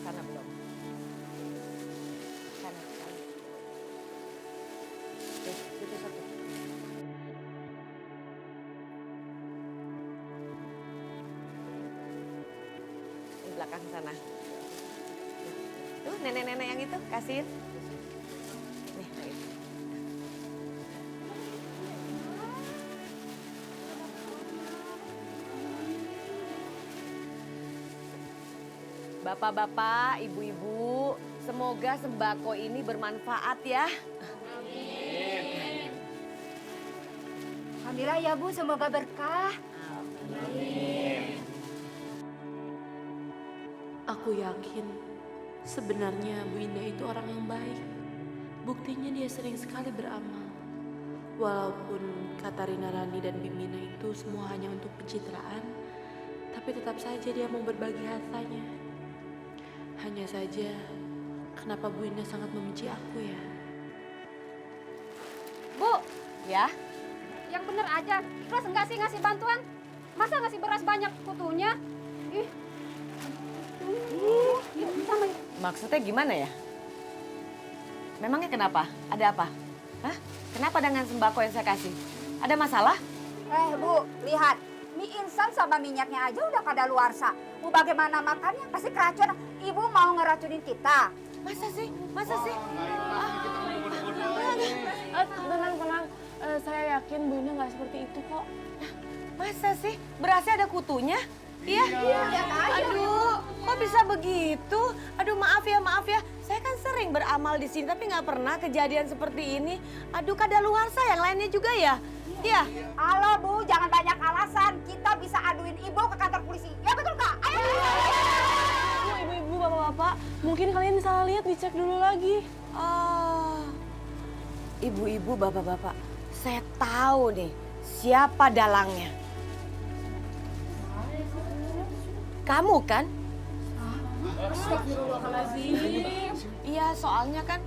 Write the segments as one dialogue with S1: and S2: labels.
S1: sana belum? Sana. Itu satu. Di belakang sana. Tuh nenek-nenek yang itu kasihin. Nih, nah itu. Bapak-bapak, ibu-ibu, semoga sembako ini bermanfaat ya.
S2: Alhamdulillah ya Bu, semoga berkah.
S3: Aku yakin sebenarnya Bu Indah itu orang yang baik. Buktinya dia sering sekali beramal. Walaupun kata Rina Rani dan Bimina itu semua hanya untuk pencitraan, tapi tetap saja dia mau berbagi hartanya. Hanya saja, kenapa Bu Indah sangat membenci aku ya?
S2: Bu,
S1: Ya,
S2: yang bener aja. Ikhlas enggak sih ngasih bantuan? Masa ngasih beras banyak kutunya? Ih. Yuk, sama yuk.
S1: maksudnya gimana ya? Memangnya kenapa? Ada apa? Hah? Kenapa dengan sembako yang saya kasih? Ada masalah?
S2: Bu, lihat. Mie instan sama minyaknya aja udah kadaluarsa. Mau bagaimana makannya? Pasti keracunan. Ibu mau ngeracunin kita.
S1: Masa sih? Masa sih?
S3: Tenang. Saya yakin Bu Indah nggak seperti itu kok.
S1: Masa sih? Berasnya ada kutunya? Iya? Aduh, kok bisa begitu? Aduh, maaf ya. Saya kan sering beramal di sini, tapi nggak pernah kejadian seperti ini. Aduh, kadaluarsa yang lainnya juga ya? Iya.
S2: Halo Bu, jangan banyak alasan. Kita bisa aduin Ibu ke kantor polisi. Ya betul Kak? Ayo.
S3: Ibu-ibu, bapak-bapak, mungkin kalian salah lihat, dicek dulu lagi.
S1: Oh, ibu-ibu, bapak-bapak, saya tahu nih siapa dalangnya. Kamu kan? Iya, soalnya kan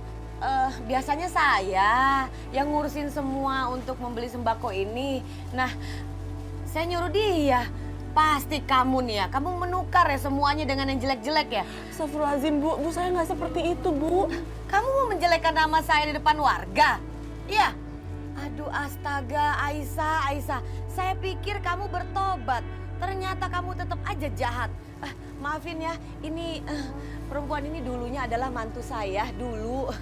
S1: biasanya saya yang ngurusin semua untuk membeli sembako ini. Nah, saya nyuruh dia. Pasti kamu nih ya, kamu menukar ya semuanya dengan yang jelek-jelek ya.
S3: Astagfirullahaladzim Bu, saya nggak seperti itu Bu.
S1: Kamu mau menjelekkan nama saya di depan warga? Iya. Aduh astaga, Aisyah. Saya pikir kamu bertobat. Ternyata kamu tetap aja jahat. Maafin ya, ini perempuan ini dulunya adalah mantu saya dulu.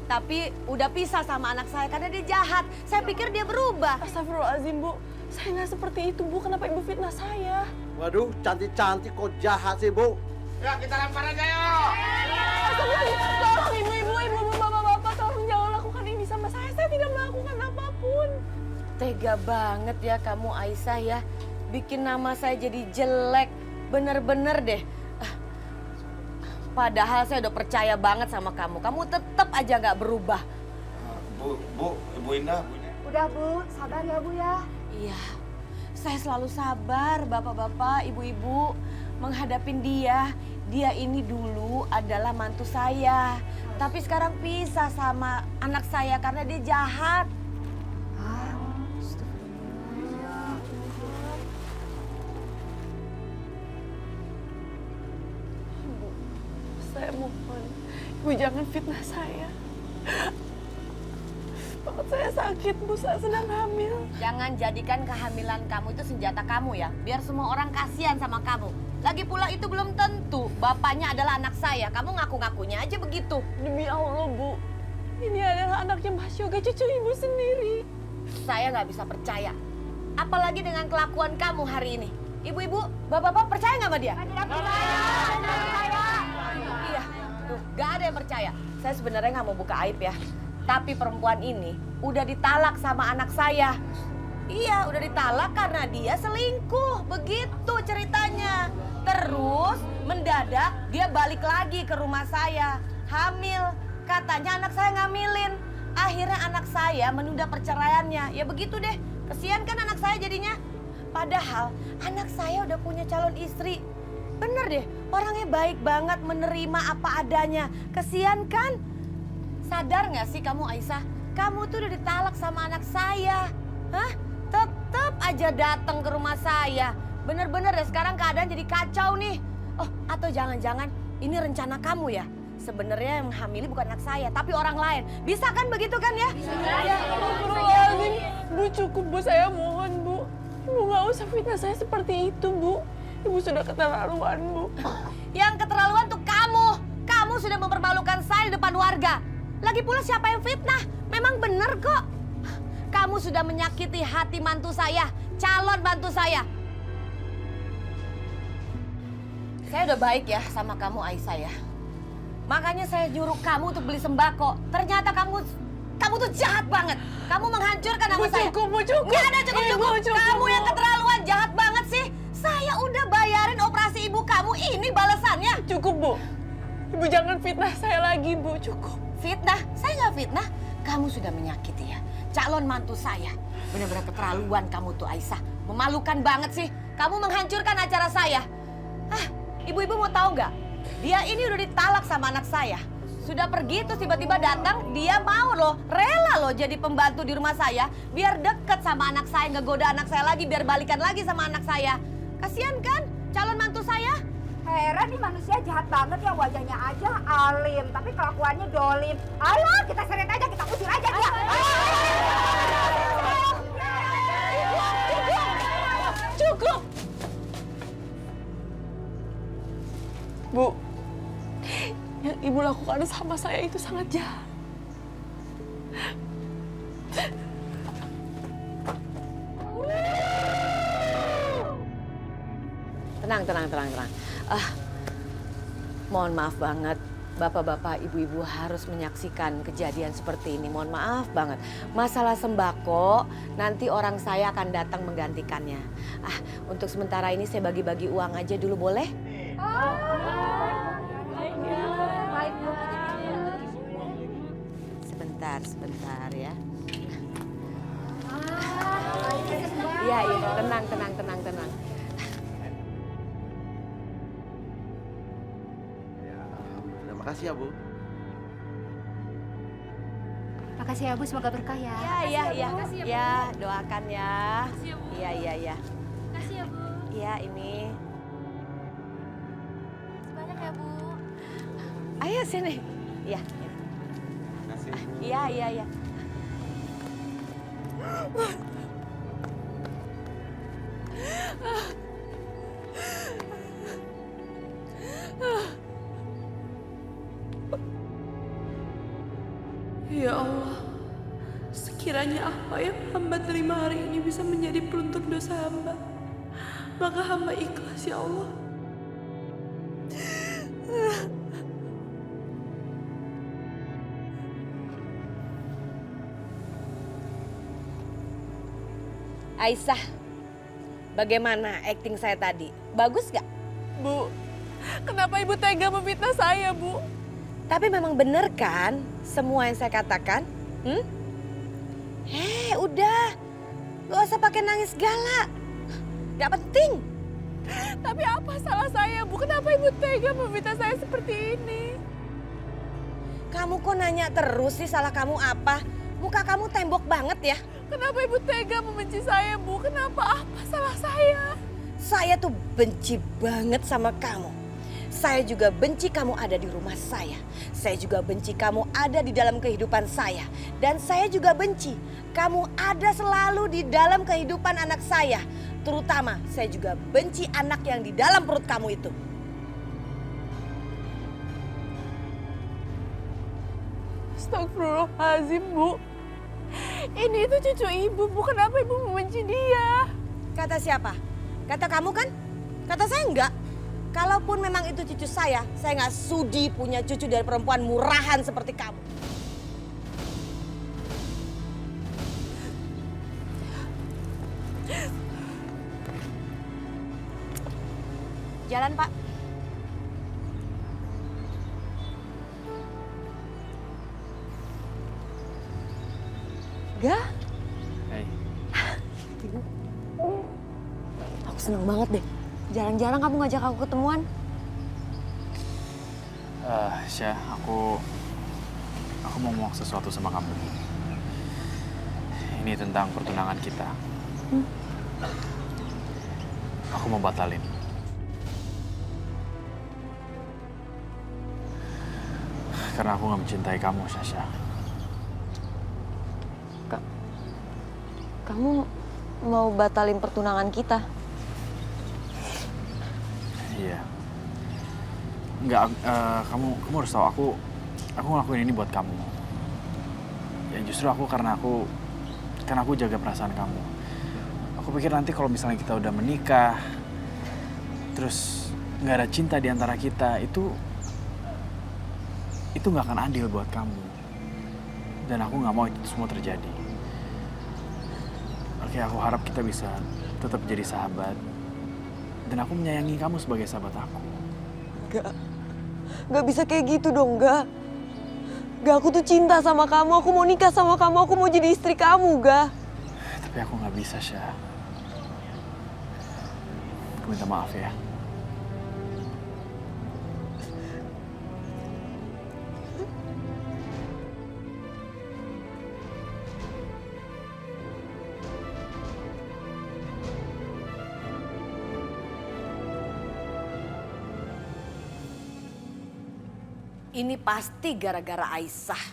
S1: Tapi udah pisah sama anak saya karena dia jahat. Saya pikir dia berubah.
S3: Astagfirullahaladzim Bu, saya nggak seperti itu Bu. Kenapa Ibu fitnah saya?
S4: Waduh, cantik-cantik kok jahat sih, Bu.
S5: Ya, kita lempar aja yuk.
S3: Astagfirullahaladzim, tolong ibu-ibu, bapak-bapak, tolong jangan lakukan ini sama saya. Saya tidak melakukan apapun.
S1: Tega banget ya kamu Aisyah ya. Bikin nama saya jadi jelek. Bener-bener deh. Padahal saya udah percaya banget sama kamu. Kamu tetap aja nggak berubah.
S5: Ibu Indah.
S2: Udah Bu, sabar ya Bu ya.
S1: Iya, saya selalu sabar bapak-bapak, ibu-ibu menghadapin dia. Dia ini dulu adalah mantu saya. Tapi sekarang pisah sama anak saya karena dia jahat.
S3: Saya mohon, Ibu jangan fitnah saya. Perut saya sakit, Bu, saya sedang hamil.
S1: Jangan jadikan kehamilan kamu itu senjata kamu ya. Biar semua orang kasihan sama kamu. Lagi pula itu belum tentu bapaknya adalah anak saya. Kamu ngaku-ngakunya aja begitu.
S3: Demi Allah, Bu. Ini adalah anaknya Mas Yoga, cucu Ibu sendiri.
S1: Saya nggak bisa percaya. Apalagi dengan kelakuan kamu hari ini. Ibu-ibu, bapak-bapak percaya nggak sama dia? Iya, tuh gak ada yang percaya. Saya sebenarnya nggak mau buka aib ya. Tapi perempuan ini udah ditalak sama anak saya. Iya, udah ditalak karena dia selingkuh. Begitu ceritanya. Terus mendadak dia balik lagi ke rumah saya. Hamil. Katanya anak saya ngamilin. Akhirnya anak saya menunda perceraiannya. Ya begitu deh. Kesian kan anak saya jadinya. Padahal anak saya udah punya calon istri. Bener deh, orangnya baik banget menerima apa adanya. Kesian kan? Sadar gak sih kamu Aisyah? Kamu tuh udah ditalak sama anak saya. Hah? Tetap aja datang ke rumah saya. Bener-bener deh sekarang keadaan jadi kacau nih. Oh, atau jangan-jangan ini rencana kamu ya? Sebenarnya yang hamili bukan anak saya, tapi orang lain. Bisa kan begitu kan ya?
S3: Astagfirullahaladzim. Bu, cukup Bu, saya mohon Bu. Ibu nggak usah fitnah saya seperti itu Bu. Ibu sudah keterlaluan Bu.
S1: Yang keterlaluan tuh kamu. Kamu sudah mempermalukan saya di depan warga. Lagi pula siapa yang fitnah? Memang bener kok. Kamu sudah menyakiti hati mantu saya, calon mantu saya. Saya udah baik ya sama kamu Aisyah ya. Makanya saya nyuruh kamu untuk beli sembako. Ternyata kamu tuh jahat banget. Kamu menghancurkan nama saya.
S3: Bu, cukup.
S1: Nggak ada cukup-cukup. Kamu yang keterlaluan, jahat banget sih. Saya udah bayarin operasi ibu kamu, ini balasannya.
S3: Cukup Bu. Ibu jangan fitnah saya lagi Bu, cukup.
S1: Fitnah? Saya nggak fitnah. Kamu sudah menyakiti ya calon mantu saya. Benar-benar keterlaluan kamu tuh Aisyah. Memalukan banget sih. Kamu menghancurkan acara saya. Ibu-ibu mau tahu nggak? Dia ini udah ditalak sama anak saya. Sudah pergi terus tiba-tiba datang, dia mau loh, rela loh jadi pembantu di rumah saya. Biar deket sama anak saya, ngegoda anak saya lagi, biar balikan lagi sama anak saya. Kasian kan calon mantu saya?
S2: Heran nih manusia jahat banget ya, wajahnya aja alim, tapi kelakuannya dolim. Alah, kita seret aja, kita usir aja dia.
S3: Cukup. Bu, yang Ibu lakukan sama saya itu sangat jahat.
S1: Tenang. Mohon maaf banget, bapak-bapak, ibu-ibu harus menyaksikan kejadian seperti ini. Mohon maaf banget. Masalah sembako, nanti orang saya akan datang menggantikannya. Untuk sementara ini saya bagi-bagi uang aja dulu, boleh? Sebentar ya. Iya, tenang.
S4: Terima kasih ya, Bu.
S2: Makasih ya Bu, semoga berkah ya.
S1: Iya. Ya, doakan ya. Iya.
S6: Makasih ya Bu.
S1: Iya, ini.
S6: Banyak ya Bu.
S1: Ayo sini. Iya.
S5: Kasih.
S1: Iya.
S3: Ya Allah, sekiranya apa yang hamba terima hari ini bisa menjadi penuntut dosa hamba, maka hamba ikhlas ya Allah.
S1: Aisyah, bagaimana akting saya tadi? Bagus gak?
S3: Bu, kenapa Ibu tega memfitnah saya, Bu?
S1: Tapi memang bener kan semua yang saya katakan? Udah. Gak usah pakai nangis segala. Gak penting.
S3: Tapi apa salah saya, Bu? Kenapa Ibu tega memfitnah saya seperti ini?
S1: Kamu kok nanya terus sih salah kamu apa? Muka kamu tembok banget ya.
S3: Kenapa Ibu tega membenci saya, Bu? Kenapa? Apa salah saya?
S1: Saya tuh benci banget sama kamu. Saya juga benci kamu ada di rumah saya. Saya juga benci kamu ada di dalam kehidupan saya. Dan saya juga benci kamu ada selalu di dalam kehidupan anak saya. Terutama saya juga benci anak yang di dalam perut kamu itu.
S3: Astagfirullahaladzim, Bu. Ini itu cucu Ibu, Bu. Kenapa Ibu membenci dia?
S1: Kata siapa? Kata kamu kan? Kata saya enggak. Kalaupun memang itu cucu saya nggak sudi punya cucu dari perempuan murahan seperti kamu. Jalan, Pak. Gak?
S5: Hei.
S1: Aku seneng banget deh. Jarang-jarang kamu ngajak aku ketemuan.
S7: Syah, aku mau ngomong sesuatu sama kamu. Ini tentang pertunangan kita. Aku mau batalin. Karena aku gak mencintai kamu, Sasha.
S1: Kamu mau batalin pertunangan kita?
S7: Iya. Enggak, kamu harus tahu aku ngelakuin ini buat kamu. Ya justru karena aku jaga perasaan kamu. Aku pikir nanti kalau misalnya kita udah menikah, terus nggak ada cinta di antara kita, itu nggak akan adil buat kamu. Dan aku nggak mau itu semua terjadi. Oke, aku harap kita bisa tetap jadi sahabat. Dan aku menyayangi kamu sebagai sahabat aku.
S1: Gak bisa kayak gitu dong, gak. Aku tuh cinta sama kamu, aku mau nikah sama kamu, aku mau jadi istri kamu, gak.
S7: Tapi aku nggak bisa, Syah. Aku minta maaf ya.
S1: Ini pasti gara-gara Aisyah.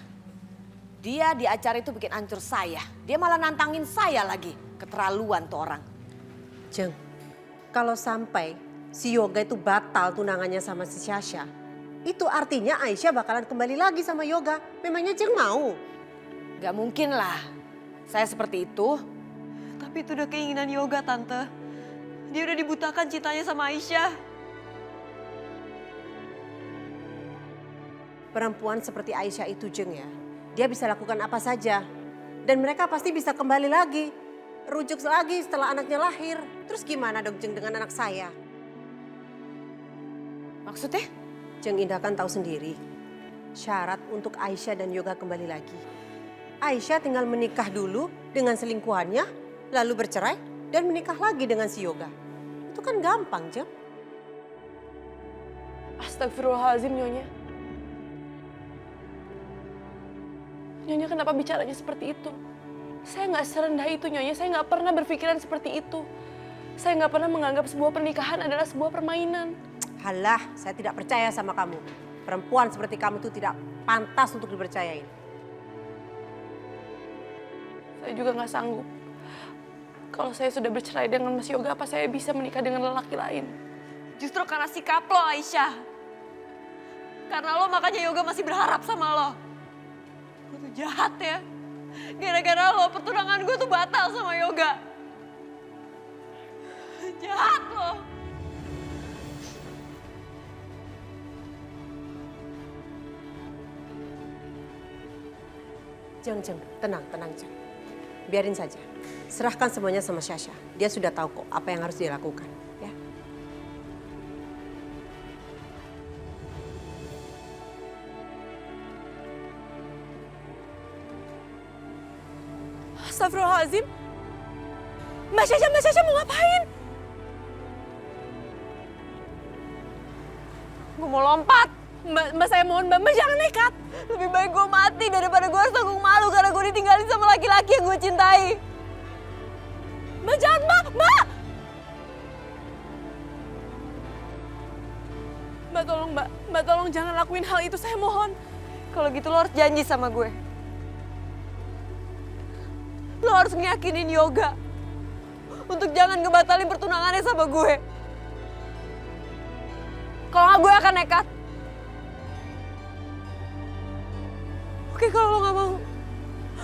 S1: Dia di acara itu bikin hancur saya. Dia malah nantangin saya lagi. Keterlaluan tuh orang.
S8: Jeng, kalau sampai si Yoga itu batal tunangannya sama si Sasha, itu artinya Aisyah bakalan kembali lagi sama Yoga. Memangnya Jeng mau?
S1: Gak mungkin lah. Saya seperti itu. Tapi itu udah keinginan Yoga, Tante. Dia udah dibutakan cintanya sama Aisyah.
S8: Perempuan seperti Aisyah itu, Jeng, ya, dia bisa lakukan apa saja. Dan mereka pasti bisa kembali lagi. Rujuk lagi setelah anaknya lahir. Terus gimana dong, Jeng, dengan anak saya?
S1: Maksudnya?
S8: Jeng Indah kan tahu sendiri. Syarat untuk Aisyah dan Yoga kembali lagi. Aisyah tinggal menikah dulu dengan selingkuhannya, lalu bercerai dan menikah lagi dengan si Yoga. Itu kan gampang, Jeng.
S3: Astagfirullahaladzim, Nyonya. Nyonya kenapa bicaranya seperti itu? Saya nggak serendah itu, Nyonya. Saya nggak pernah berpikiran seperti itu. Saya nggak pernah menganggap sebuah pernikahan adalah sebuah permainan.
S8: Halah, saya tidak percaya sama kamu. Perempuan seperti kamu itu tidak pantas untuk dipercayain.
S3: Saya juga nggak sanggup. Kalau saya sudah bercerai dengan Mas Yoga, apa saya bisa menikah dengan lelaki lain?
S1: Justru karena sikap lo, Aisyah. Karena lo makanya Yoga masih berharap sama lo. Gue tuh jahat ya. Gara-gara lo pertunangan gue tuh batal sama Yoga. Jahat lo.
S8: Jeng, tenang, Jeng. Biarin saja. Serahkan semuanya sama Sasha. Dia sudah tahu kok apa yang harus dia lakukan. Ya.
S1: Astagfirullahaladzim. Mbak Sasha mau ngapain? Gue mau lompat. Mbak saya mohon Mbak jangan nekat. Lebih baik gue mati daripada gue harus tanggung malu karena gue ditinggalin sama laki-laki yang gue cintai. Mbak jangan, Mbak!
S3: Mbak tolong, Mbak tolong jangan lakuin hal itu, saya mohon.
S1: Kalau gitu lo harus janji sama gue. Lo harus ngeyakinin Yoga untuk jangan ngebatalin pertunangannya sama gue. Kalau nggak gue akan nekat. Oke, kalau lo nggak mau,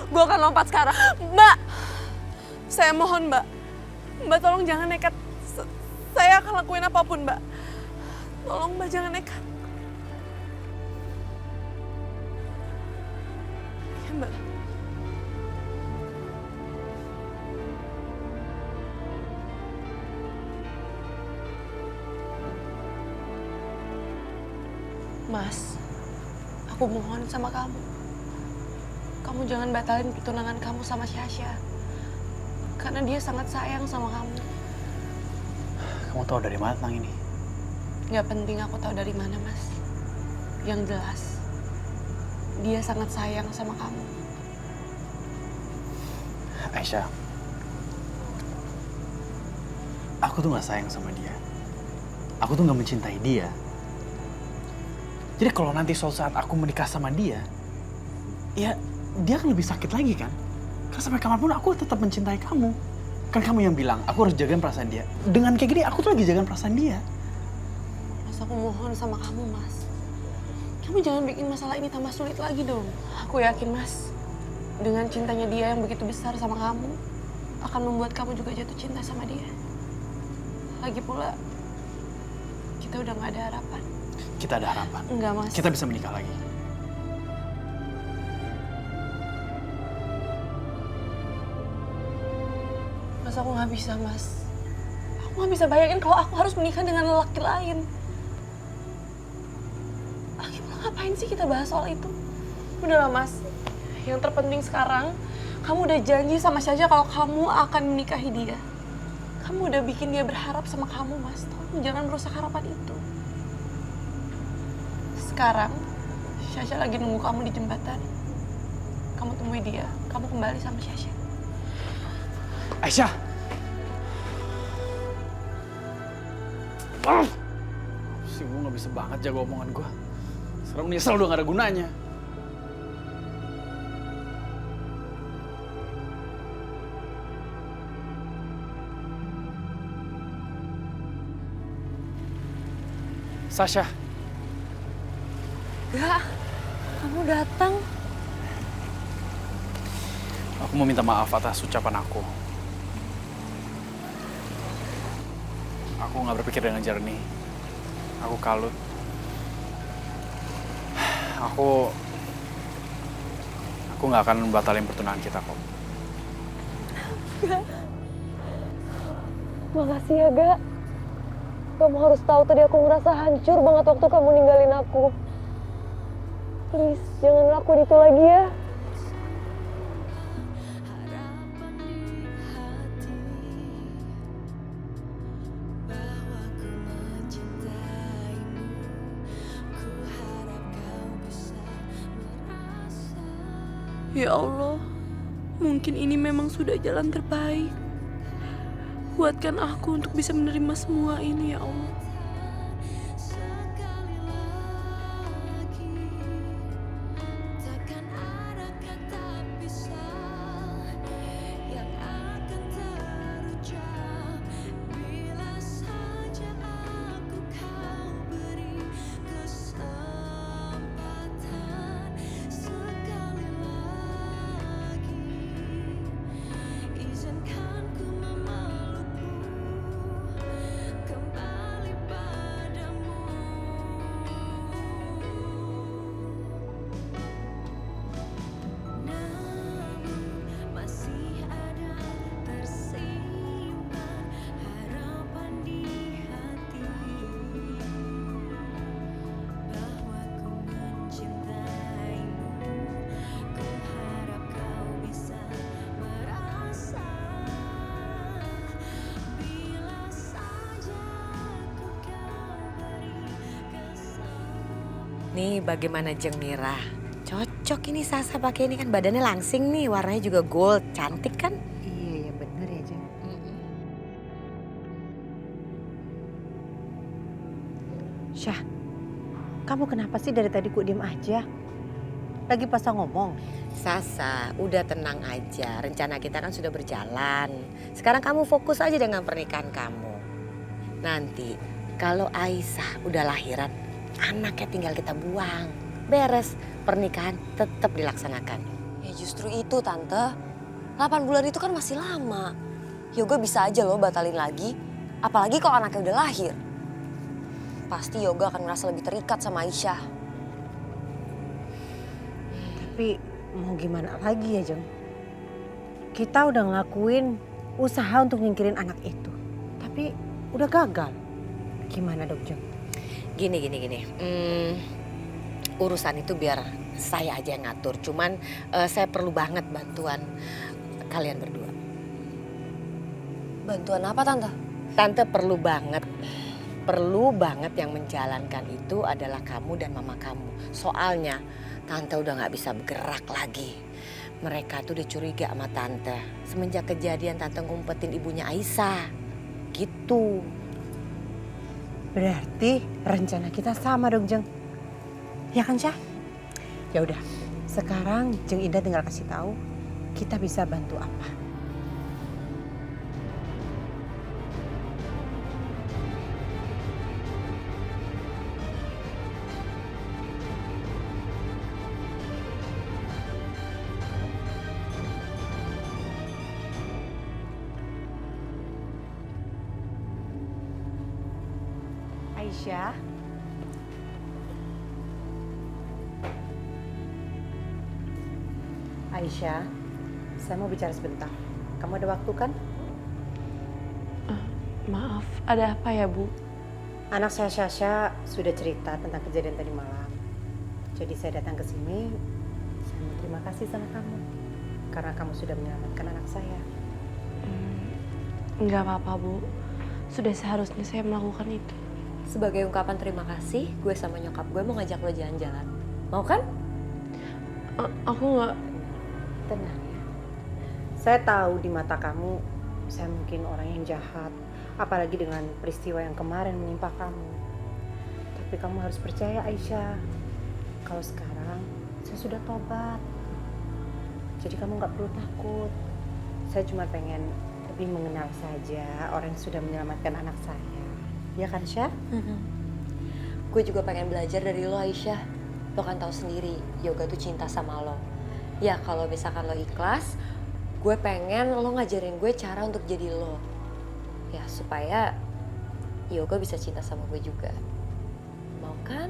S1: gue akan lompat sekarang.
S3: Mbak, saya mohon Mbak. Mbak tolong jangan nekat. Saya akan lakuin apapun Mbak. Tolong Mbak jangan nekat. Ya Mbak. Mas, aku mohon sama kamu. Kamu jangan batalin pertunangan kamu sama Sasha. Karena dia sangat sayang sama kamu.
S7: Kamu tahu dari mana tentang ini?
S3: Gak penting aku tahu dari mana, Mas. Yang jelas, dia sangat sayang sama kamu.
S7: Aisyah, aku tuh gak sayang sama dia. Aku tuh gak mencintai dia. Jadi kalau nanti suatu saat aku menikah sama dia, ya dia akan lebih sakit lagi kan? Karena sampai kapanpun aku tetap mencintai kamu. Kan kamu yang bilang, aku harus jagain perasaan dia. Dengan kayak gini, aku tuh lagi jagain perasaan dia.
S3: Mas, aku mohon sama kamu, Mas. Kamu jangan bikin masalah ini tambah sulit lagi dong. Aku yakin, Mas, dengan cintanya dia yang begitu besar sama kamu, akan membuat kamu juga jatuh cinta sama dia. Lagi pula, kita udah gak ada harapan.
S7: Kita ada harapan.
S3: Enggak, Mas.
S7: Kita bisa menikah lagi.
S3: Mas, aku gak bisa, Mas. Aku gak bisa bayangin kalau aku harus menikah dengan lelaki lain. Lagi pula ngapain sih kita bahas soal itu? Udahlah, Mas. Yang terpenting sekarang, kamu udah janji sama Syasha kalau kamu akan menikahi dia. Kamu udah bikin dia berharap sama kamu, Mas. Tolong jangan merusak harapan itu. Sekarang, Syasha lagi nunggu kamu di jembatan. Kamu temui dia, kamu kembali sama Syasha.
S7: Aisyah! Si gue gak bisa banget jaga omongan gue. Sekarang nyesel udah gak ada gunanya. Sasha.
S3: Gak, kamu datang.
S7: Aku mau minta maaf atas ucapan aku. Aku gak berpikir dengan jernih. Aku kalut. Aku gak akan membatalin pertunangan kita kok.
S3: Makasih ya, Gak. Kamu harus tahu tadi aku ngerasa hancur banget waktu kamu ninggalin aku. Please, jangan lakuin itu lagi ya. Ya Allah, mungkin ini memang sudah jalan terbaik. Kuatkan aku untuk bisa menerima semua ini, ya Allah.
S1: Nih bagaimana Jeng Mira? Cocok ini Sasa pakai ini kan badannya langsing nih, warnanya juga gold, cantik kan?
S8: Iya, ya bener ya, Jeng. Syah, kamu kenapa sih dari tadi kok diem aja? Lagi pasang ngomong.
S1: Sasa, udah tenang aja. Rencana kita kan sudah berjalan. Sekarang kamu fokus aja dengan pernikahan kamu. Nanti kalau Aisyah udah lahiran, anaknya tinggal kita buang. Beres, pernikahan tetap dilaksanakan.
S9: Ya justru itu Tante. 8 bulan itu kan masih lama. Yoga bisa aja loh batalin lagi. Apalagi kalau anaknya udah lahir. Pasti Yoga akan merasa lebih terikat sama Aisyah.
S8: Tapi mau gimana lagi ya, Jeng? Kita udah ngelakuin usaha untuk nyingkirin anak itu. Tapi udah gagal. Gimana dong, Jeng?
S1: Gini. Urusan itu biar saya aja yang ngatur. Cuman saya perlu banget bantuan kalian berdua.
S9: Bantuan apa Tante?
S1: Tante perlu banget yang menjalankan itu adalah kamu dan mama kamu. Soalnya Tante udah gak bisa bergerak lagi. Mereka tuh udah curiga sama Tante. Semenjak kejadian Tante ngumpetin ibunya Aisyah. Gitu.
S8: Berarti rencana kita sama dong, Jeng. Ya kan, Syah? Ya udah, sekarang Jeng Indah tinggal kasih tahu kita bisa bantu apa. Aisyah. Aisyah, saya mau bicara sebentar. Kamu ada waktu kan?
S3: Maaf, ada apa ya Bu?
S8: Anak saya Syasha sudah cerita tentang kejadian tadi malam. Jadi saya datang ke sini, saya mau terima kasih sama kamu. Karena kamu sudah menyelamatkan anak saya.
S3: Nggak apa-apa Bu, sudah seharusnya saya melakukan itu.
S9: Sebagai ungkapan terima kasih, gue sama nyokap gue mau ngajak lo jalan-jalan. Mau kan?
S3: Aku nggak.
S8: Tenang ya. Saya tahu di mata kamu, saya mungkin orang yang jahat. Apalagi dengan peristiwa yang kemarin menimpa kamu. Tapi kamu harus percaya Aisyah. Kalau sekarang, saya sudah tobat. Jadi kamu nggak perlu takut. Saya cuma pengen lebih mengenal saja orang yang sudah menyelamatkan anak saya. Ya kan, Syah?
S9: Gue juga pengen belajar dari lo, Aisyah. Lo kan tahu sendiri, yoga tuh cinta sama lo. Ya kalau misalkan lo ikhlas, gue pengen lo ngajarin gue cara untuk jadi lo. Ya supaya yoga bisa cinta sama gue juga. Mau kan?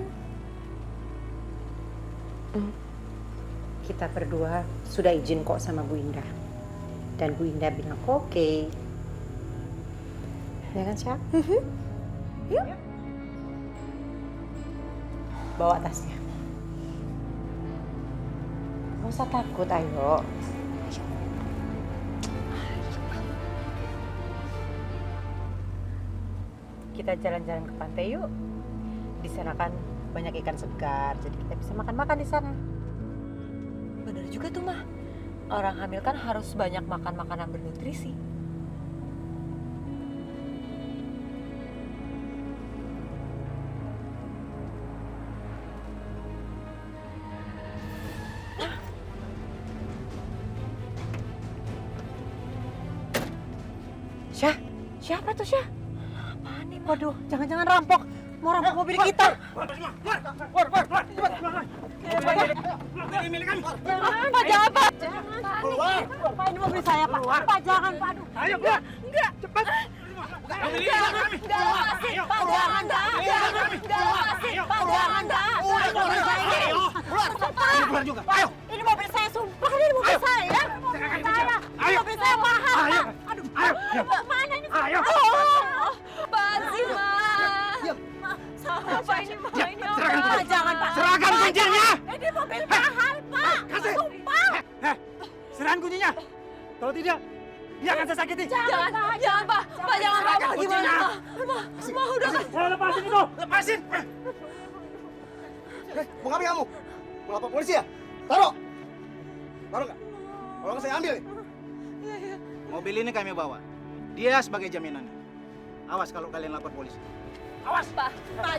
S8: Kita berdua sudah izin kok sama Bu Indah. Dan Bu Indah bilang oke. Ya kan, Syah? Yuk. Bawa tasnya. Gak usah takut, ayo. Kita jalan-jalan ke pantai yuk. Di sana kan banyak ikan segar, jadi kita bisa makan-makan di sana.
S9: Bener juga tuh, Mah. Orang hamil kan harus banyak makan makanan bernutrisi.
S8: Syah, siapa tuh Syah? Apaan nih? Waduh, jangan-jangan rampok. Mau rampok mobil kita. Pak, jangan Pak. Jangan panik. Pak, ini mobil saya Pak. Pak, jangan Pak. Aduh. Ayo, enggak. Cepat. Jangan, lepasin. Pak, jangan, Pak. Lepasin. Pak, jangan, Pak. Mobil saya ini. Pak, ini mobil saya, sumpah ini mobil saya. Ini mobil saya mahal, Pak. Aduh, mana ini? Ayo.
S9: Apaan sih, Mah?
S6: Apa ini mainnya?
S8: Pak, jangan Pak.
S4: Serahkan kuncinya!
S8: Ini mobil mahal, Pak.
S4: Kasih!
S8: Sumpah.
S4: Serahkan kuncinya! Kalau tidak, dia akan saya sakiti!
S9: Jangan, Pak, Pak, jangan, Pak,
S4: Serahkan
S9: gimana,
S4: kuncinya.
S9: Mah? Mah, udah kan?
S4: Lepasin itu! Lepasin! Mau ngapain kamu? Mau lapor polisi ya? Taruh! Taruh nggak? Kalau nggak saya ambil nih. Mobil ini kami bawa. Dia sebagai jaminannya. Awas kalau kalian lapor polisi. Awas!
S9: Pak,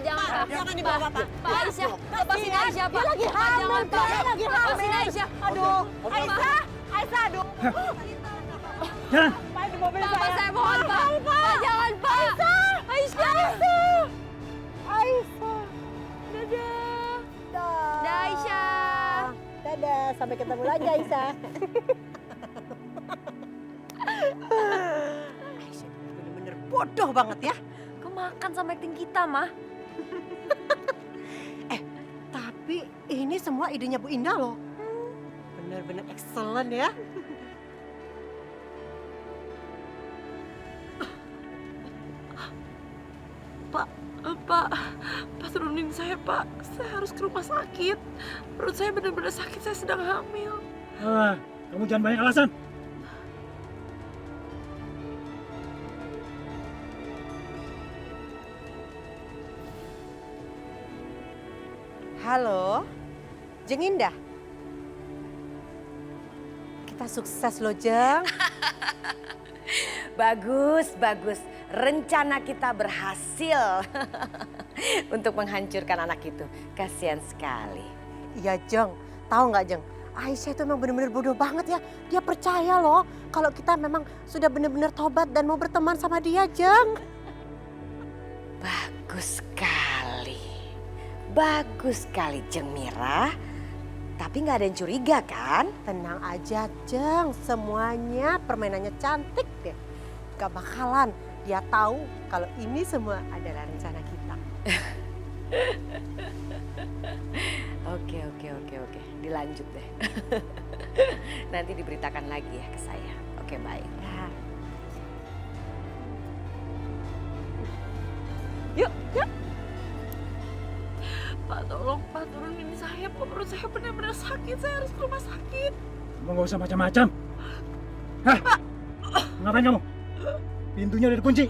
S9: jangan, Pak.
S8: Jangan dibawa, Pak.
S9: Pak, Aisyah, lepasin Aisyah, Pak.
S8: Dia lagi
S9: Pak,
S8: hamil,
S9: jangan,
S8: Pak. Dia lagi hamil.
S9: Lepasin Aisyah.
S8: Aduh, Aisyah, Aisyah, aduh.
S4: Jangan!
S8: Pak, di mobil
S9: Pak,
S8: saya.
S9: saya mohon, Pak. Pak, jangan, Pak. Aisyah.
S8: Aisyah.
S9: Dadah.
S8: Dadah,
S9: Aisyah.
S8: Dadah, sampai ketemu lagi Aisyah. Aisyah bener-bener bodoh banget ya.
S9: Kemakan sama acting kita, Mah.
S8: Tapi ini semua idenya Bu Indah loh. Bener-bener excellent ya.
S3: Pak, turunin saya, Pak. Saya harus ke rumah sakit. Perut saya benar-benar sakit, saya sedang hamil.
S4: Kamu jangan banyak alasan.
S8: Halo, Jeng Indah. Kita sukses loh, Jeng.
S1: Bagus, bagus. Rencana kita berhasil. untuk menghancurkan anak itu. Kasihan sekali.
S8: Iya Jeng, tahu nggak Jeng? Aisyah itu memang benar-benar bodoh banget ya. Dia percaya loh kalau kita memang sudah benar-benar tobat dan mau berteman sama dia Jeng.
S1: Bagus sekali. Bagus sekali Jeng Mira. Tapi nggak ada yang curiga kan?
S8: Tenang aja Jeng, semuanya permainannya cantik deh. Gak bakalan dia tahu kalau ini semua adalah rencana kita.
S1: Oke. Dilanjut deh. Nanti diberitakan lagi ya ke saya. Oke, baik. Yuk.
S3: Pak, tolong Pak, turunin saya. Pak, perut saya benar-benar sakit. Saya harus ke rumah sakit.
S4: Kamu nggak usah macam-macam. Hah? Ngapain kamu? Pintunya udah dikunci.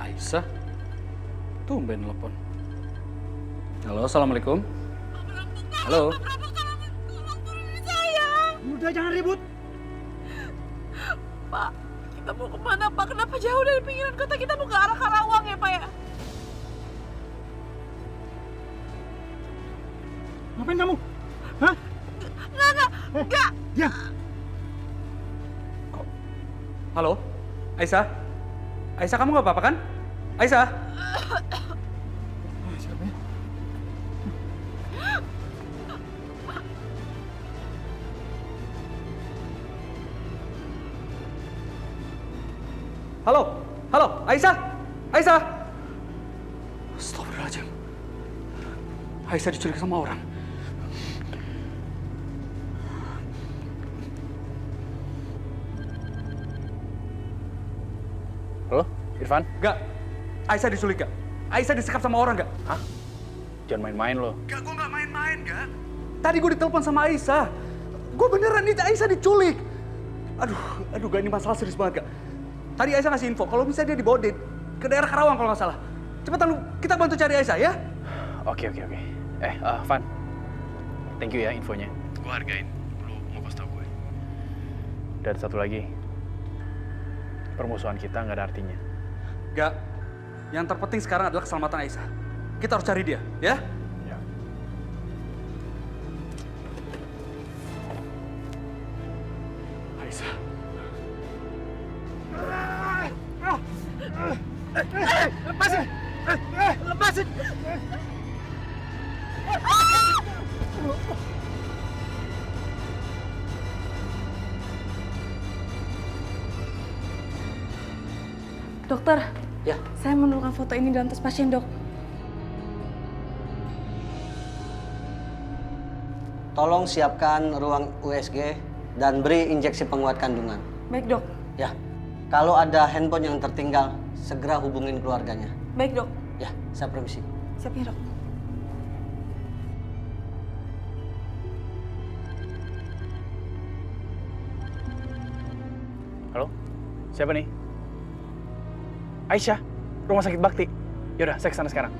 S10: Aisyah? Tumben telepon. Halo, assalamualaikum. Halo.
S4: Udah jangan ribut.
S3: Pak, kita mau kemana Pak? Kenapa jauh dari pinggiran kota? Kita mau ke arah Karawang ya Pak ya?
S4: Ngapain kamu? Hah?
S3: Enggak.
S4: Diam.
S10: Halo? Aisyah? Aisyah, kamu nggak apa-apa kan? Aisyah?
S4: Siapa ya?
S10: Halo? Halo? Aisyah? Aisyah? Astagfirullahaladzim. Aisyah diculik sama orang.
S7: Halo, Irfan?
S10: Gak. Aisyah diculik gak? Aisyah disekap sama orang gak?
S7: Hah? Jangan main-main lo.
S10: Gak, gue gak main-main gak. Tadi gue ditelepon sama Aisyah. Gue beneran nih Aisyah diculik. Aduh gak, ini masalah serius banget gak. Tadi Aisyah ngasih info kalau misalnya dia dibawa ke daerah Karawang kalau nggak salah. Cepetan lu, kita bantu cari Aisyah ya.
S7: Oke. Van. Thank you ya infonya. Gue hargain. Lu mau kasih tau gue. Dan satu lagi. Permusuhan kita nggak ada artinya.
S10: Gak. Yang terpenting sekarang adalah keselamatan Aisyah. Kita harus cari dia, ya?
S7: Ya. Aisyah.
S4: Lepasin! Lepasin!
S3: Dokter,
S5: Ya.
S3: saya menemukan foto ini dalam tas pasien, Dok.
S5: Tolong siapkan ruang USG dan beri injeksi penguat kandungan.
S3: Baik, Dok.
S5: Ya. Kalau ada handphone yang tertinggal, segera hubungin keluarganya.
S3: Baik, Dok.
S5: Ya, saya permisi.
S3: Siap ya, Dok.
S7: Halo? Siapa nih? Aisyah, rumah sakit Bakti. Yaudah, saya kesana sekarang.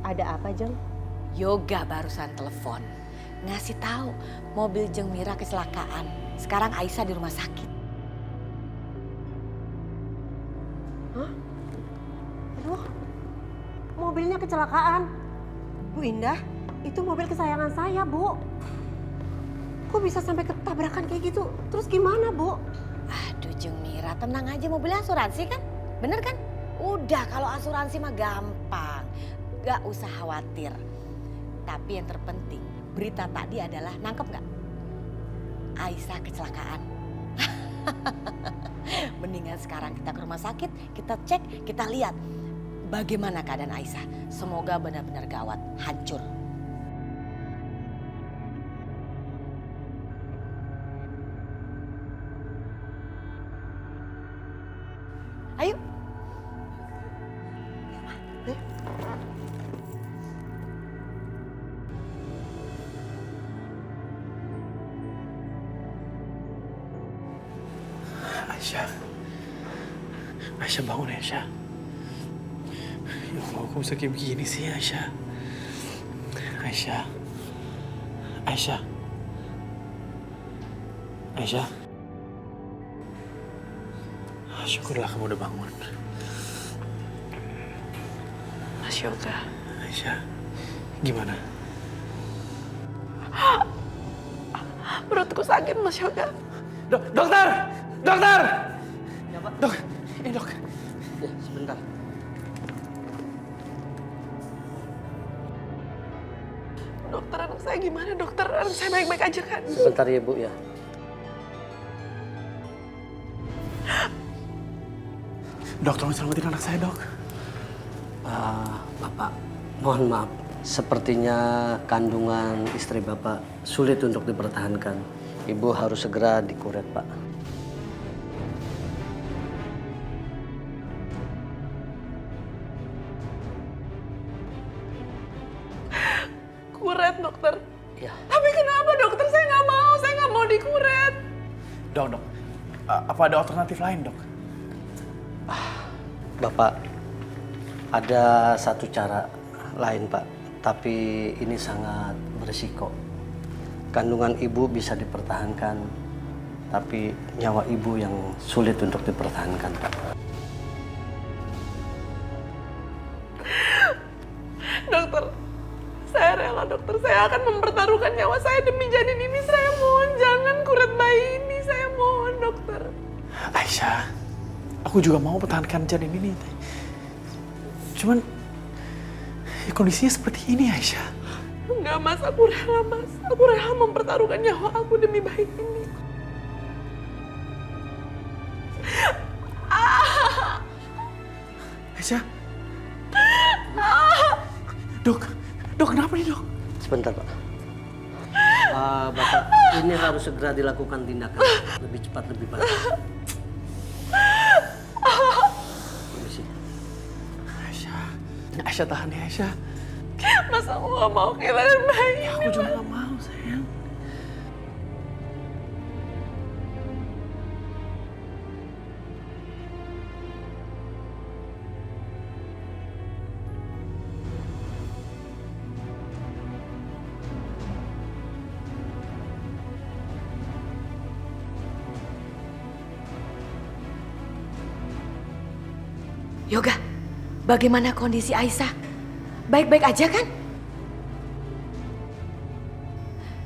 S8: Ada apa Jeng?
S1: Yoga barusan telepon. Ngasih tahu mobil Jeng Mira kecelakaan. Sekarang Aisyah di rumah sakit.
S8: Hah? Aduh, mobilnya kecelakaan. Bu Indah, itu mobil kesayangan saya, Bu. Kok bisa sampai ketabrakan kayak gitu? Terus gimana, Bu?
S1: Aduh Jeng Mira, tenang aja, mobilnya asuransi kan? Bener kan? Udah, kalau asuransi mah gampang. Gak usah khawatir. Tapi yang terpenting, berita tadi adalah, nangkep gak? Aisyah kecelakaan. Mendingan sekarang kita ke rumah sakit, kita cek, kita lihat bagaimana keadaan Aisyah. Semoga benar-benar gawat, hancur. Ayo.
S7: Aisyah. Aisyah bangun Aisyah. Ya Allah, kok bisa kayak begini sih Aisyah? Aisyah. Aisyah. Aisyah. Syukurlah kamu udah bangun.
S3: Mas Yoga.
S7: Aisyah, gimana?
S3: Perutku sakit, Mas Yoga.
S10: Dokter! Dokter!
S5: Ya Pak.
S10: Dok, ini dok.
S5: Ya, sebentar.
S3: Dokter, anak saya gimana, dokter? Anak saya baik-baik aja kan?
S5: Sebentar ya Bu ya.
S7: Dok, tolong selamatin anak saya, dok.
S5: Bapak, mohon maaf. Sepertinya kandungan istri Bapak sulit untuk dipertahankan. Ibu harus segera dikuret, Pak.
S3: Kuret, dokter.
S5: Ya.
S3: Tapi kenapa, dokter? Saya nggak mau dikuret.
S7: Dok. Apa ada alternatif lain, dok?
S5: Bapak, ada satu cara lain, Pak. Tapi ini sangat berisiko. Kandungan ibu bisa dipertahankan, tapi nyawa ibu yang sulit untuk dipertahankan, Pak.
S3: Dokter, saya rela, dokter. Saya akan mempertaruhkan nyawa saya demi janin ini. Saya mohon, jangan kuret bayi ini. Saya mohon, dokter.
S7: Aisyah, aku juga mau pertahankan janin ini. Cuman, ya kondisinya seperti ini, Aisyah.
S3: Enggak, Mas. Aku rela, Mas. Aku rela mempertaruhkan nyawa aku demi bayi ini.
S7: Aisyah. Dok, kenapa nih, dok?
S5: Sebentar, Pak. Bapak, ini harus segera dilakukan tindakan. Lebih cepat, lebih baik. Permisi.
S7: Aisyah tahan ya, Aisyah.
S3: Mas, aku gak mau kehilangan bayi ini.
S7: Aku juga gak mau, sayang.
S1: Yoga, bagaimana kondisi Aisyah? Baik-baik aja kan?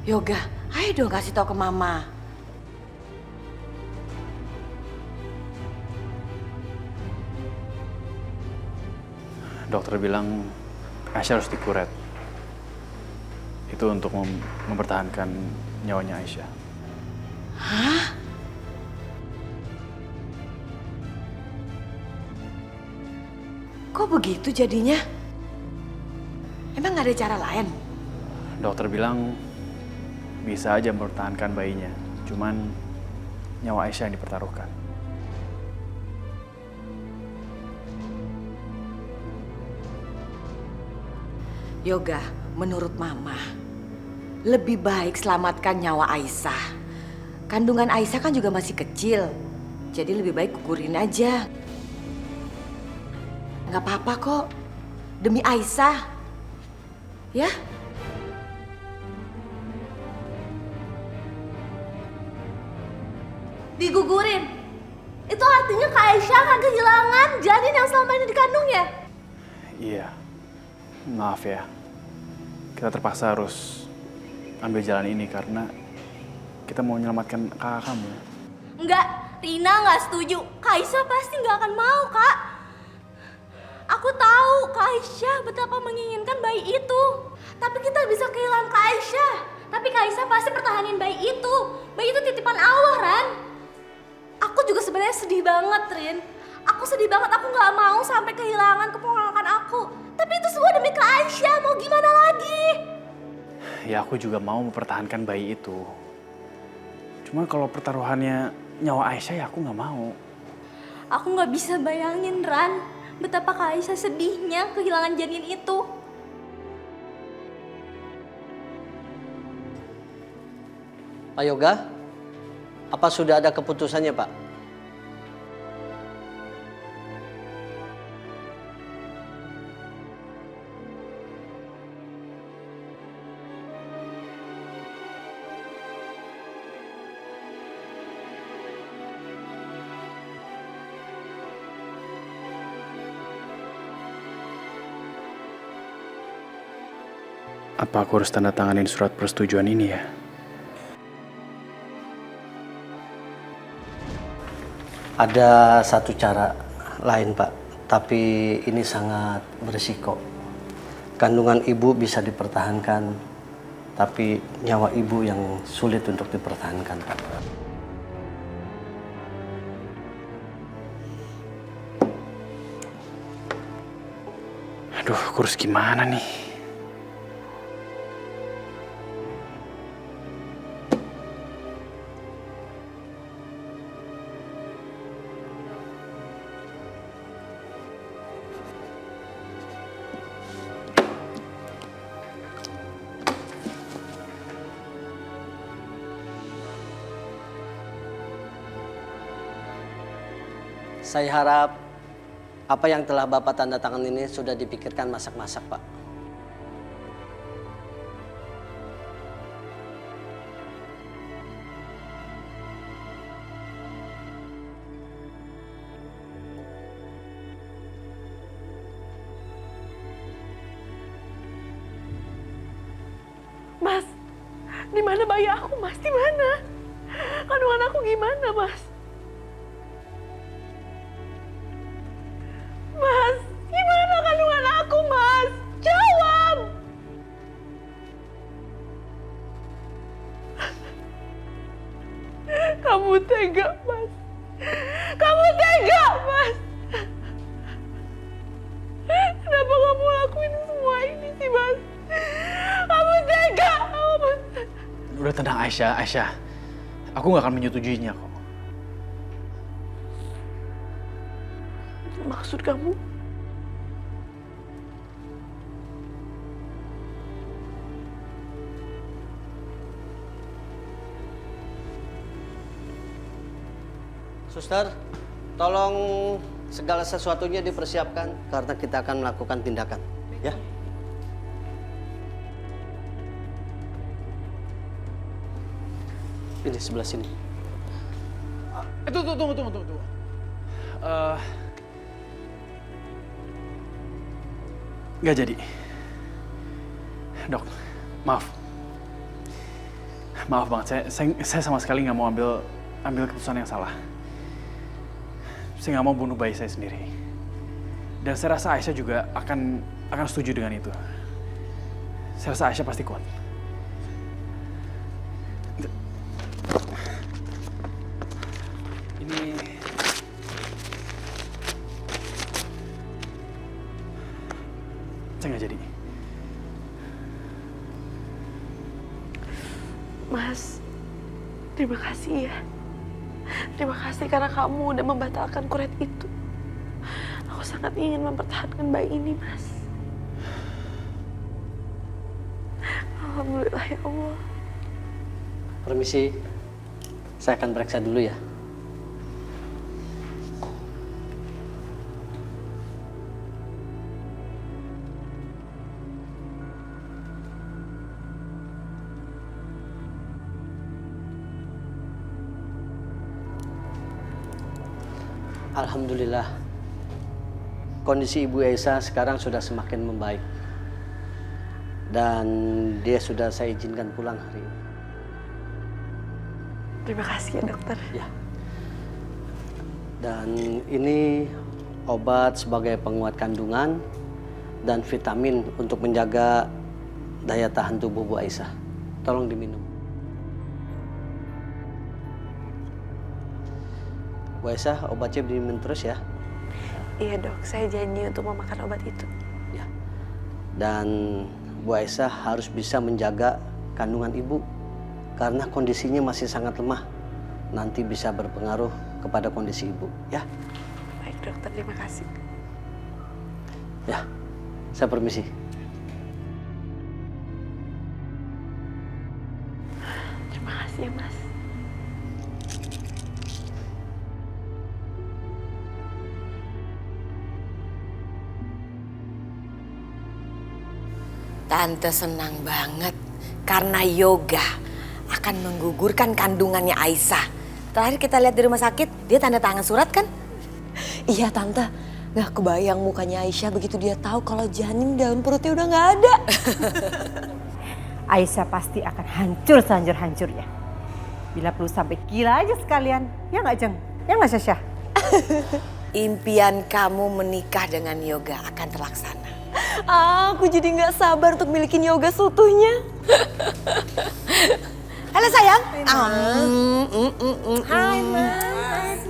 S1: Yoga, ayo dong kasih tahu ke Mama.
S7: Dokter bilang Aisyah harus dikuret. Itu untuk mempertahankan nyawanya Aisyah.
S1: Hah? Kok begitu jadinya? Emang gak ada cara lain?
S7: Dokter bilang bisa aja mempertahankan bayinya. Cuman nyawa Aisyah yang dipertaruhkan.
S1: Yoga, menurut Mama, lebih baik selamatkan nyawa Aisyah. Kandungan Aisyah kan juga masih kecil, jadi lebih baik gugurin aja. Gak apa-apa kok, demi Aisyah. Ya?
S6: Digugurin? Itu artinya Kak Aisyah akan kehilangan janin yang selama ini dikandungnya?
S7: Iya. Maaf ya. Kita terpaksa harus ambil jalan ini karena kita mau menyelamatkan kakak kamu.
S6: Enggak, Rina nggak setuju. Kak Aisyah pasti nggak akan mau, Kak. Aku tahu Kak Aisyah betapa menginginkan bayi itu. Tapi kita bisa kehilangan Kak Aisyah. Tapi Kak Aisyah pasti pertahanin bayi itu. Bayi itu titipan Allah, Ran. Aku juga sebenarnya sedih banget, Rin. Aku sedih banget, aku nggak mau sampai kehilangan keponakan aku. Tapi itu semua demi Kak Aisyah, mau gimana lagi?
S7: Ya aku juga mau mempertahankan bayi itu. Cuman kalau pertaruhannya nyawa Aisyah ya aku nggak mau.
S6: Aku nggak bisa bayangin, Ran, betapa Kak Aisyah sedihnya kehilangan janin itu.
S5: Pak Yoga, apa sudah ada keputusannya, Pak?
S7: Apa aku harus tanda tanganin surat persetujuan ini ya?
S5: Ada satu cara lain, Pak, tapi ini sangat berisiko. Kandungan ibu bisa dipertahankan, tapi nyawa ibu yang sulit untuk dipertahankan, Pak.
S7: Aduh, aku harus gimana nih?
S5: Saya harap apa yang telah Bapak tanda tangan ini sudah dipikirkan masak-masak, Pak.
S3: Mas, di mana bayi aku, Mas? Di mana? Kandungan aku gimana, Mas? Mas, gimana kandungan aku, Mas? Jawab! Kamu tega, Mas. Kamu tega, Mas. Kenapa kamu lakuin semua ini sih, Mas? Kamu tega, Mas.
S7: Udah tenang Aisyah. Aku nggak akan menyetujuinya kok.
S3: Maksud kamu?
S5: Suster, tolong segala sesuatunya dipersiapkan karena kita akan melakukan tindakan, ya. Ini sebelah sini.
S7: Tunggu. Nggak jadi. Dok, maaf. Maaf banget, saya sama sekali nggak mau ambil keputusan yang salah. Saya nggak mau bunuh bayi saya sendiri. Dan saya rasa Aisyah juga akan setuju dengan itu. Saya rasa Aisyah pasti kuat. Ini saya nggak jadi.
S3: Mas, terima kasih ya. Terima kasih karena kamu udah membatalkan kuret itu. Aku sangat ingin mempertahankan bayi ini, Mas. Alhamdulillah ya Allah.
S5: Permisi, saya akan periksa dulu ya. Alhamdulillah, kondisi Ibu Aisyah sekarang sudah semakin membaik. Dan dia sudah saya izinkan pulang hari ini.
S3: Terima kasih ya dokter.
S5: Ya. Dan ini obat sebagai penguat kandungan dan vitamin untuk menjaga daya tahan tubuh Bu Aisyah. Tolong diminum. Bu Aisyah, obatnya diminum terus ya.
S3: Iya dok, saya janji untuk memakan obat itu.
S5: Ya. Dan Bu Aisyah harus bisa menjaga kandungan ibu karena kondisinya masih sangat lemah. Nanti bisa berpengaruh kepada kondisi ibu, ya.
S3: dokter, terima kasih.
S5: Ya, saya permisi.
S3: Terima kasih ya, Mas.
S1: Tante senang banget karena Yoga akan menggugurkan kandungannya Aisyah. Terakhir kita lihat di rumah sakit, dia tanda tangan surat kan?
S9: Iya Tante, gak kebayang mukanya Aisyah begitu dia tahu kalau janin dalam perutnya udah gak ada.
S11: Aisyah pasti akan hancur sehancur-hancurnya. Bila perlu sampai gila aja sekalian. Ya nggak Jeng? Ya nggak Syah?
S1: Impian kamu menikah dengan Yoga akan terlaksana.
S9: Aku jadi gak sabar untuk milikin Yoga seutuhnya.
S1: Halo sayang.
S11: Hai Mas.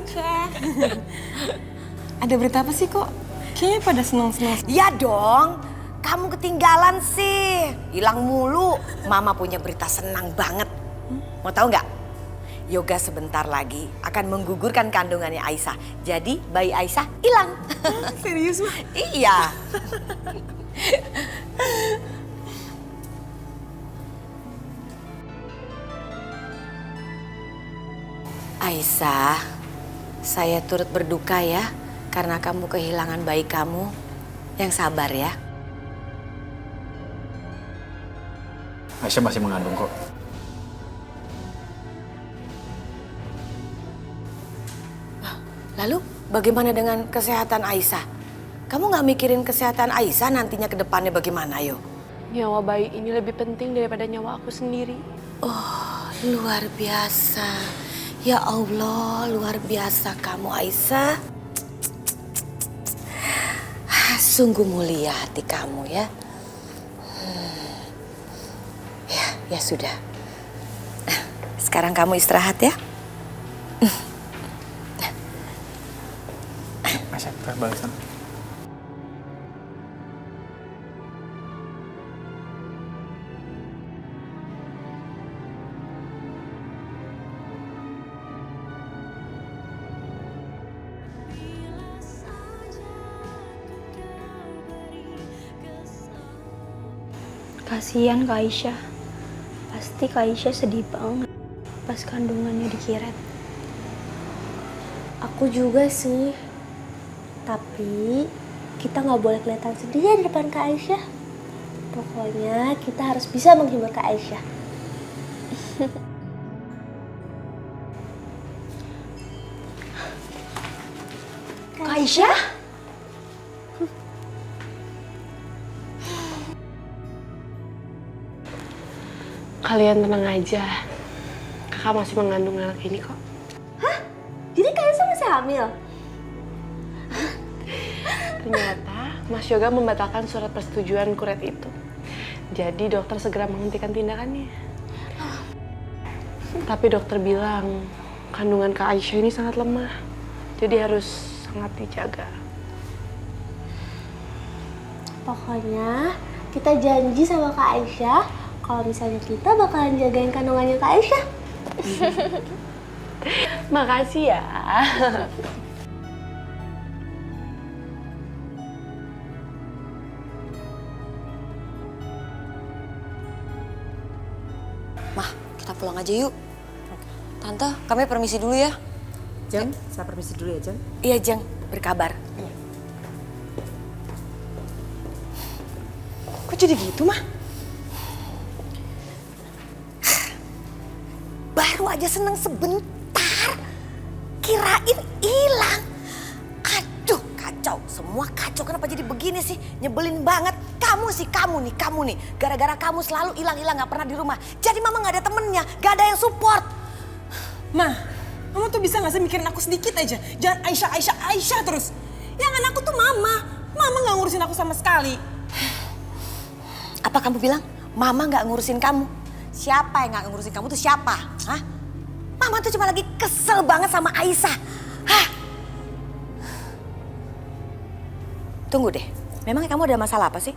S9: Ada berita apa sih kok? Kayaknya pada senang-senang.
S1: Ya dong, kamu ketinggalan sih. Hilang mulu. Mama punya berita senang banget. Mau tahu nggak? Yoga sebentar lagi akan menggugurkan kandungannya Aisyah. Jadi bayi Aisyah hilang.
S11: Serius mah?
S1: Iya. Aisyah, saya turut berduka ya karena kamu kehilangan bayi kamu. Yang sabar ya.
S7: Aisyah masih mengandung kok.
S1: Lalu bagaimana dengan kesehatan Aisyah? Kamu nggak mikirin kesehatan Aisyah nantinya ke depannya bagaimana, yo?
S3: Nyawa bayi ini lebih penting daripada nyawa aku sendiri.
S1: Oh, luar biasa. Ya Allah, luar biasa kamu Aisyah. Sungguh mulia hati kamu ya. Ya sudah. Sekarang kamu istirahat ya.
S7: Aisyah, kita balik sana.
S6: Kasihan Kak Aisyah. Pasti Kak Aisyah sedih banget pas kandungannya dikiret. Aku juga sih. Tapi kita nggak boleh kelihatan sedih ya di depan Kak Aisyah. Pokoknya kita harus bisa menghibur Kak Aisyah. Kak Aisyah?
S3: Kalian tenang aja. Kakak masih mengandung anak ini kok.
S6: Jadi Kak Aisyah masih hamil?
S3: Ternyata Mas Yoga membatalkan surat persetujuan kuret itu. Jadi dokter segera menghentikan tindakannya. Tapi dokter bilang kandungan Kak Aisyah ini sangat lemah. Jadi harus sangat dijaga.
S6: Pokoknya kita janji sama Kak Aisyah kalau misalnya kita bakalan jagain kandungannya Kak Aisyah.
S3: Makasih ya.
S9: Mah, kita pulang aja yuk. Tante, kami permisi dulu ya.
S11: Jeng, saya permisi dulu ya Jeng.
S1: Iya Jeng, berkabar.
S11: Kok jadi gitu mah?
S1: Baru aja seneng sebentar, kirain hilang. Aduh kacau, semua kacau. Kenapa jadi begini sih? Nyebelin banget. Kamu nih. Gara-gara kamu selalu hilang-hilang gak pernah di rumah. Jadi mama gak ada temennya, gak ada yang support.
S11: Mah, kamu tuh bisa gak sih mikirin aku sedikit aja? Jangan Aisyah terus. Yang kan aku tuh mama. Mama gak ngurusin aku sama sekali.
S1: Apa kamu bilang? Mama gak ngurusin kamu? Siapa yang gak ngurusin kamu tuh siapa? Hah? Mama tuh cuma lagi kesel banget sama Aisyah. Hah? Tunggu deh, memangnya kamu ada masalah apa sih?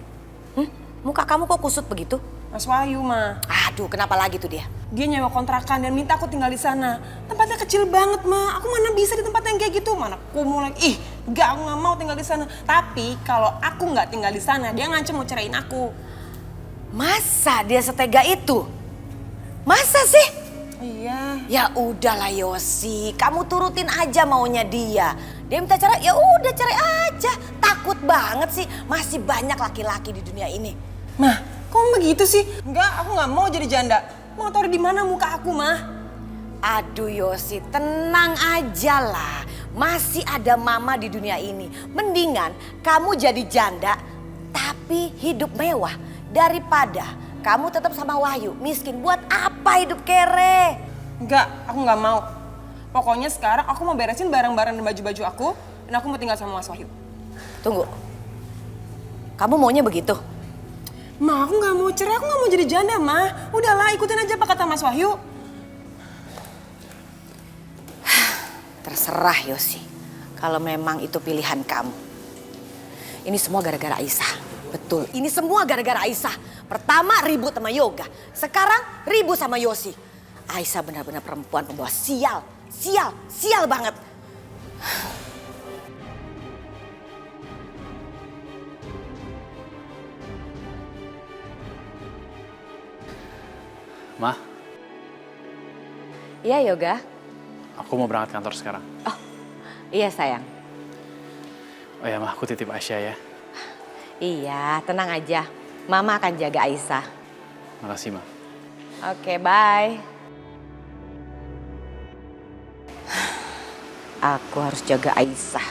S1: Muka kamu kok kusut begitu?
S11: Mas Wahyu mah.
S1: Aduh, kenapa lagi tuh dia?
S11: Dia nyewa kontrakan dan minta aku tinggal di sana. Tempatnya kecil banget, Ma. Aku mana bisa di tempat yang kayak gitu. Mana aku mau lagi, enggak, aku nggak mau tinggal di sana. Tapi kalau aku nggak tinggal di sana, dia ngancem mau ceraiin aku.
S1: Masa dia setega itu? Masa sih?
S11: Iya.
S1: Ya udahlah Yosi, kamu turutin aja maunya dia. Dia minta cerai, ya udah cerai aja. Takut banget sih, masih banyak laki-laki di dunia ini.
S11: Mah, kok begitu sih? Enggak, aku nggak mau jadi janda. Mau taruh di mana muka aku, Mah?
S1: Aduh Yosi, tenang aja lah. Masih ada mama di dunia ini. Mendingan kamu jadi janda, tapi hidup mewah. Daripada kamu tetap sama Wahyu, miskin. Buat apa hidup kere?
S11: Enggak, aku nggak mau. Pokoknya sekarang aku mau beresin barang-barang dan baju-baju aku. Dan aku mau tinggal sama Mas Wahyu.
S1: Tunggu, kamu maunya begitu?
S11: Ma, aku nggak mau cerai, aku nggak mau jadi janda, Ma. Udahlah, ikutin aja apa kata Mas Wahyu.
S1: Terserah Yosi, kalau memang itu pilihan kamu. Ini semua gara-gara Aisyah. Betul, ini semua gara-gara Aisyah. Pertama ribut sama Yoga, sekarang ribut sama Yosi. Aisyah benar-benar perempuan pembawa sial. Sial banget.
S7: Ma,
S1: Iya Yoga.
S7: aku mau berangkat kantor sekarang.
S1: Iya sayang.
S7: Oh ya, Ma, aku titip Aisyah ya.
S1: Iya, tenang aja. Mama akan jaga Aisyah.
S7: Makasih, Ma.
S1: Oke, bye. Aku harus jaga Aisyah.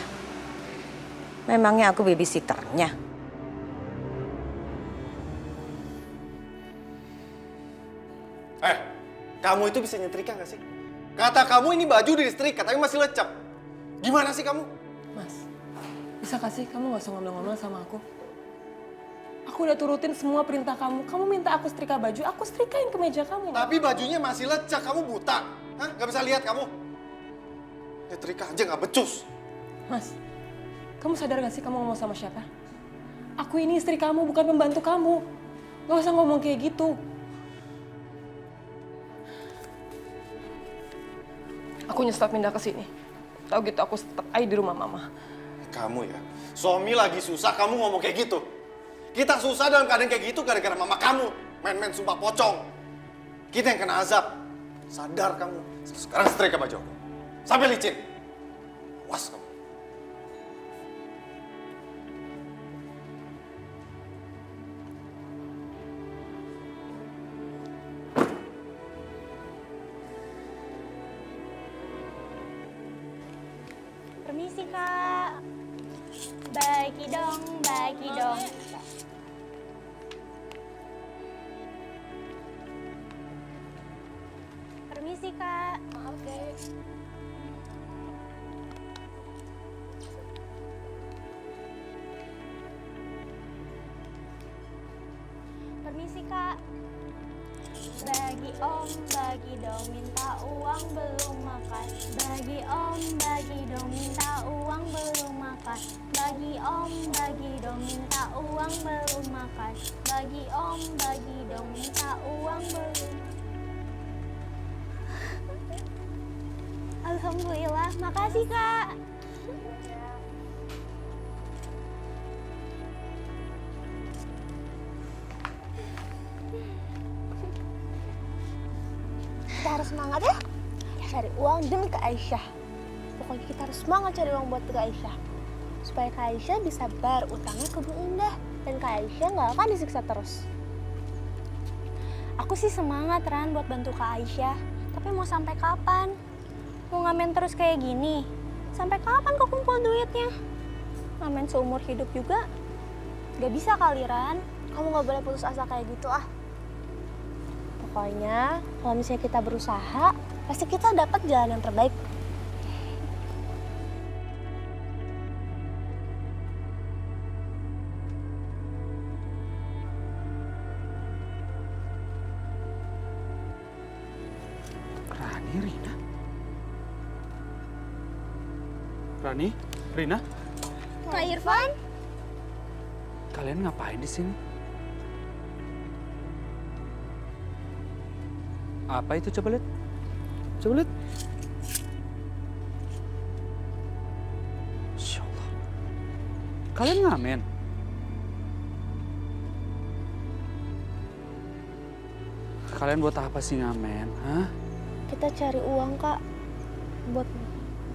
S1: Memangnya aku babysitternya?
S12: Kamu itu bisa nyetrika gak sih? Kata kamu ini baju disetrika tapi masih lecek. Gimana sih kamu?
S11: Mas, bisa kasih kamu nggak usah ngomel-ngomel sama aku? Aku udah turutin semua perintah kamu. Kamu minta aku setrika baju, aku setrikain ke meja kamu.
S12: Tapi bajunya masih lecek, kamu buta. Hah? Gak bisa lihat kamu? Nyetrika aja gak becus.
S11: Mas, kamu sadar gak sih kamu ngomong sama siapa? Aku ini istri kamu, bukan pembantu kamu. Gak usah ngomong kayak gitu. Aku nyesel pindah ke sini. Tahu gitu aku stuck aja di rumah mama.
S12: Kamu ya, suami lagi susah kamu ngomong kayak gitu. Kita susah dalam keadaan kayak gitu gara-gara mama kamu. Main-main sumpah pocong. Kita yang kena azab. Sadar kamu. Sekarang setrika baju aku. Sampai licin. Was kamu.
S6: Permisi Kak. Bagi dong, bagi dong. Permisi Kak. Maaf guys. Permisi Kak. Bagi om, bagi dong, minta uang belum makan. Bagi om, bagi dong, minta uang belum makan. Bagi om, bagi dong, minta uang belum makan. Bagi om, bagi dong, minta uang belum. Alhamdulillah, makasih Kak.
S13: Kita harus semangat ya, cari uang demi Kak Aisyah. Pokoknya kita harus semangat cari uang buat Kak Aisyah. Supaya Kak Aisyah bisa bayar utangnya ke Bu Indah. Dan Kak Aisyah nggak akan disiksa terus. Aku sih semangat Ran buat bantu Kak Aisyah. Tapi mau sampai kapan? Mau ngamen terus kayak gini? Sampai kapan kok kumpul duitnya? Ngamen seumur hidup juga? Gak bisa kali Ran. Kamu gak boleh putus asa kayak gitu ah. Pokoknya kalau misalnya kita berusaha, pasti kita dapat jalan yang terbaik.
S10: Rani, Rina? Rani, Rina?
S13: Kak Irfan?
S10: Kalian ngapain di sini? Apa itu, coba lihat? Coba lihat. Masya Allah. Kalian ngamen? Kalian buat apa sih ngamen? Hah?
S13: Kita cari uang, Kak.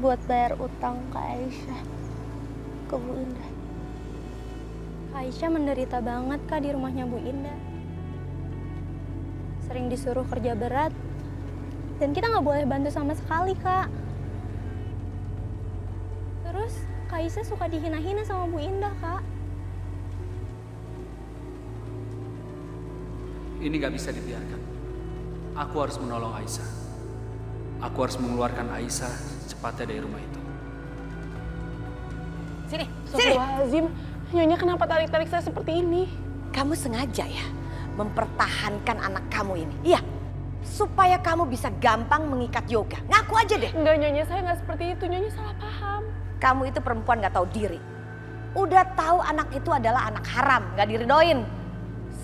S13: Buat bayar utang ke Aisyah. Ke Bu Indah. Aisyah menderita banget, Kak, di rumahnya Bu Indah. Sering disuruh kerja berat. Dan kita nggak boleh bantu sama sekali, Kak. Terus, Kak Aisyah suka dihina-hina sama Bu Indah, Kak.
S10: Ini gak bisa dibiarkan. Aku harus menolong Aisyah. Aku harus mengeluarkan Aisyah secepatnya dari rumah itu.
S1: Sini.
S3: Astagfirullahaladzim, Nyonya kenapa tarik-tarik saya seperti ini?
S1: Kamu sengaja ya mempertahankan anak kamu ini. Iya. Supaya kamu bisa gampang mengikat Yoga. Ngaku aja deh.
S3: Enggak, Nyonya, saya nggak seperti itu. Nyonya salah paham.
S1: Kamu itu perempuan gak tahu diri. Udah tahu anak itu adalah anak haram, gak diridoin.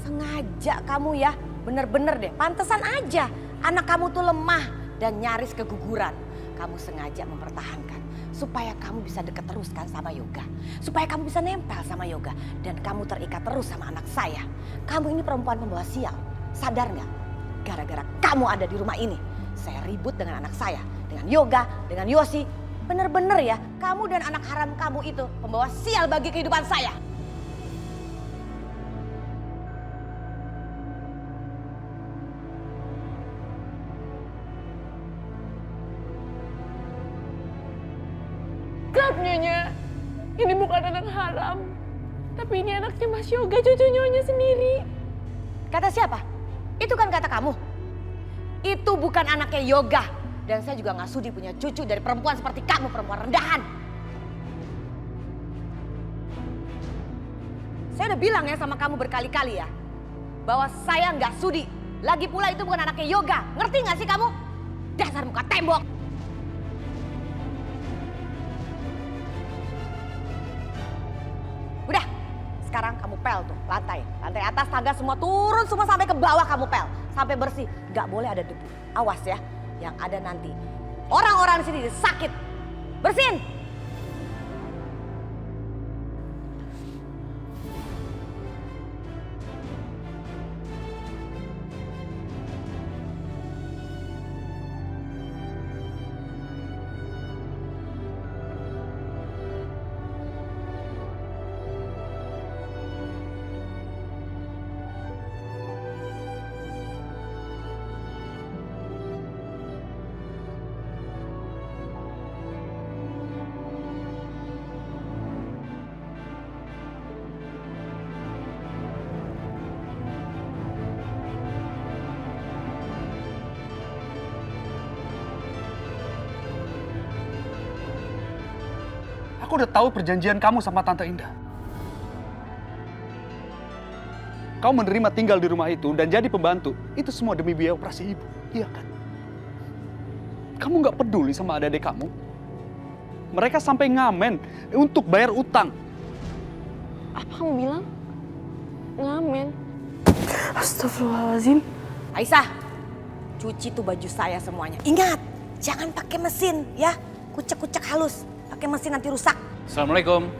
S1: Sengaja kamu ya, bener-bener deh. Pantesan aja anak kamu tuh lemah dan nyaris keguguran. Kamu sengaja mempertahankan supaya kamu bisa deket terus kan sama Yoga. Supaya kamu bisa nempel sama Yoga. Dan kamu terikat terus sama anak saya. Kamu ini perempuan pembawa sial. Sadar gak? Gara-gara kamu ada di rumah ini, saya ribut dengan anak saya. Dengan Yoga, dengan Yosi. Bener-bener ya, kamu dan anak haram kamu itu pembawa sial bagi kehidupan saya.
S3: Stop, Nyonya. Ini bukan anak haram. Tapi ini anaknya Mas Yoga, cucu Nyonya sendiri.
S1: Kata siapa? Itu kan kata kamu. Itu bukan anaknya Yoga. Dan saya juga gak sudi punya cucu dari perempuan seperti kamu, perempuan rendahan. Saya udah bilang ya sama kamu berkali-kali ya. Bahwa saya gak sudi. Lagi pula itu bukan anaknya Yoga. Ngerti gak sih kamu? Dasar muka tembok. Udah, sekarang kamu pel tuh, lantai. Lantai atas, tangga semua turun semua sampai ke bawah kamu pel. Sampai bersih, gak boleh ada debu. Awas ya, yang ada nanti orang-orang di sini sakit. Bersihin.
S10: Aku udah tahu perjanjian kamu sama Tante Indah. Kau menerima tinggal di rumah itu dan jadi pembantu. Itu semua demi biaya operasi ibu, iya kan? Kamu nggak peduli sama adik-adik kamu? Mereka sampai ngamen untuk bayar utang.
S3: Apa kamu bilang? Ngamen. Astagfirullahaladzim.
S1: Aisyah, cuci tuh baju saya semuanya. Ingat, jangan pakai mesin ya. Kucek-kucek halus. Pakai mesin nanti rusak.
S10: Assalamualaikum.